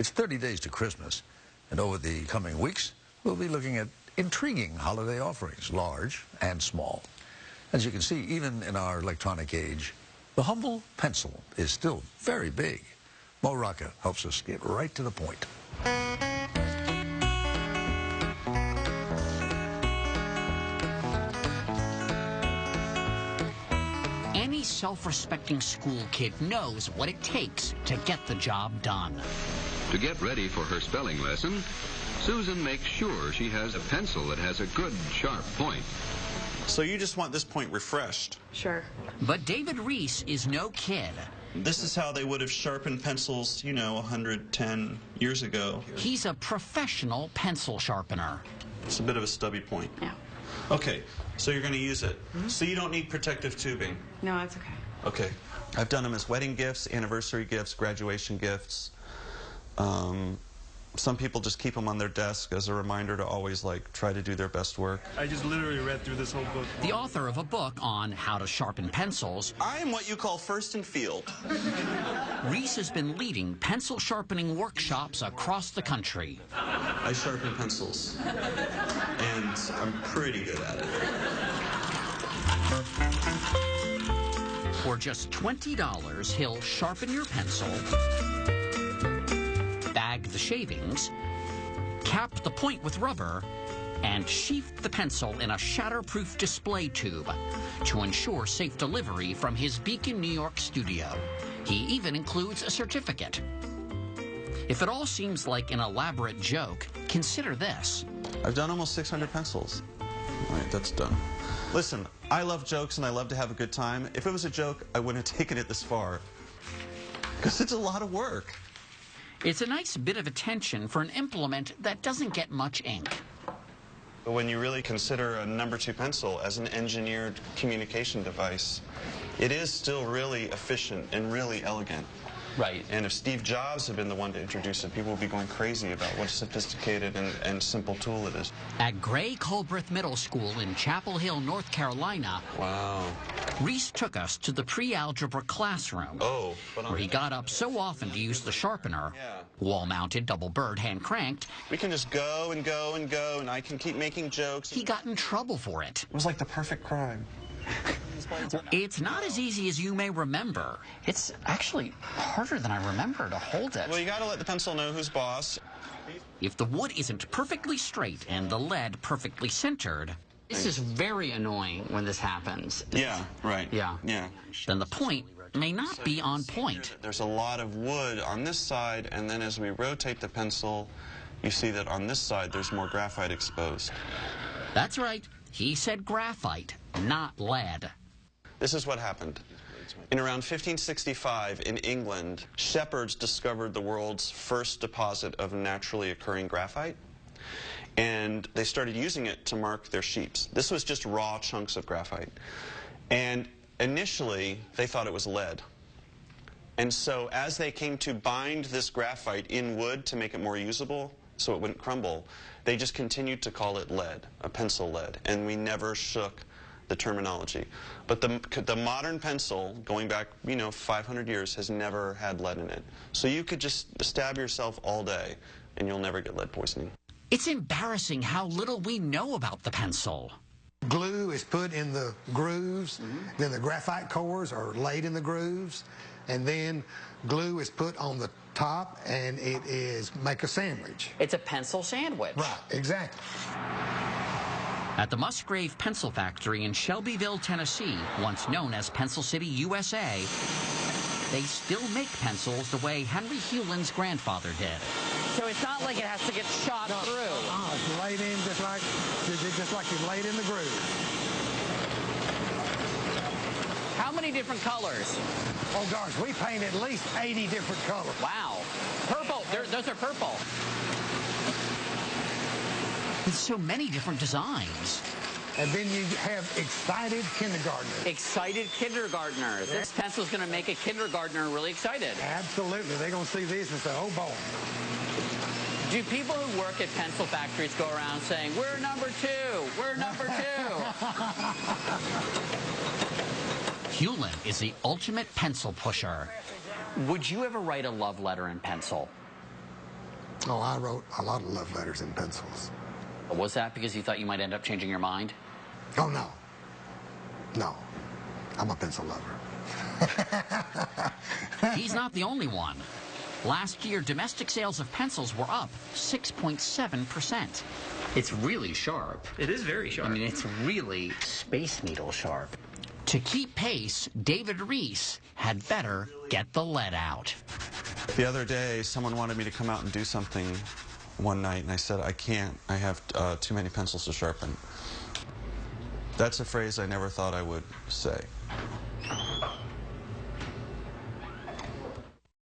It's 30 days to Christmas, and over the coming weeks, we'll be looking at intriguing holiday offerings, large and small. As you can see, even in our electronic age, the humble pencil is still very big. Rocca helps us get right to the point. Any self-respecting school kid knows what it takes to get the job done. To get ready for her spelling lesson, Susan makes sure she has a pencil that has a good, sharp point. So you just want this point refreshed? Sure. But David Reese is no kid. This is how they would have sharpened pencils, 110 years ago. He's a professional pencil sharpener. It's a bit of a stubby point. Yeah. Okay, so you're going to use it. So you don't need protective tubing? No, that's okay. Okay. I've done them as wedding gifts, anniversary gifts, graduation gifts. Some people just keep them on their desk as a reminder to always, try to do their best work. I just literally read through this whole book. The author of a book on how to sharpen pencils. I am what you call first in field. Reese has been leading pencil sharpening workshops across the country. I sharpen pencils, and I'm pretty good at it. For just $20, he'll sharpen your pencil, bag the shavings, cap the point with rubber, and sheath the pencil in a shatterproof display tube to ensure safe delivery from his Beacon, New York studio. He even includes a certificate. If it all seems like an elaborate joke, consider this. I've done almost 600 pencils. All right, that's done. Listen, I love jokes and I love to have a good time. If it was a joke, I wouldn't have taken it this far. Because it's a lot of work. It's a nice bit of attention for an implement that doesn't get much ink. But when you really consider a number 2 pencil as an engineered communication device, it is still really efficient and really elegant. Right. And if Steve Jobs had been the one to introduce it, people would be going crazy about what a sophisticated and simple tool it is. At Gray Culbreth Middle School in Chapel Hill, North Carolina, wow, Reese took us to the pre-algebra classroom, where he got up so often to use the sharpener, wall-mounted, double bird, hand-cranked. We can just go and go and go, and I can keep making jokes. He got in trouble for it. It was like the perfect crime. It's not as easy as you may remember. It's actually harder than I remember to hold it. Well, you got to let the pencil know who's boss. If the wood isn't perfectly straight and the lead perfectly centered... This is very annoying when this happens. Yeah, right. Yeah. Yeah. Then the point may not be on point. There's a lot of wood on this side, and then as we rotate the pencil, you see that on this side there's more graphite exposed. That's right. He said graphite, not lead. This is what happened. In around 1565 in England, shepherds discovered the world's first deposit of naturally occurring graphite, and they started using it to mark their sheep. This was just raw chunks of graphite. And initially, they thought it was lead. And so as they came to bind this graphite in wood to make it more usable, so it wouldn't crumble, they just continued to call it lead, a pencil lead, and we never shook the terminology. But the modern pencil, going back, 500 years, has never had lead in it. So you could just stab yourself all day, and you'll never get lead poisoning. It's embarrassing how little we know about the pencil. Glue is put in the grooves, then the graphite cores are laid in the grooves, and then glue is put on the top, and it is make a sandwich. It's a pencil sandwich. Right, exactly. At the Musgrave Pencil Factory in Shelbyville, Tennessee, once known as Pencil City, USA, they still make pencils the way Henry Hewlin's grandfather did. So it's not like it has to get shot through. Oh, it's laid in just like it's laid in the groove. How many different colors? Oh gosh, we paint at least 80 different colors. Wow. Purple. Those are purple. With so many different designs. And then you have excited kindergartners. Excited kindergartners. This pencil's going to make a kindergartner really excited. Absolutely. They're going to see this and say, oh boy. Do people who work at pencil factories go around saying, we're number 2, we're number 2? Hewlin is the ultimate pencil pusher. Would you ever write a love letter in pencil? Oh, I wrote a lot of love letters in pencils. Was that because you thought you might end up changing your mind? Oh, no. No. I'm a pencil lover. He's not the only one. Last year, domestic sales of pencils were up 6.7%. It's really sharp. It is very sharp. I mean, it's really Space Needle sharp. To keep pace, David Reese had better get the lead out. The other day, someone wanted me to come out and do something one night, and I said, I can't. I have too many pencils to sharpen. That's a phrase I never thought I would say.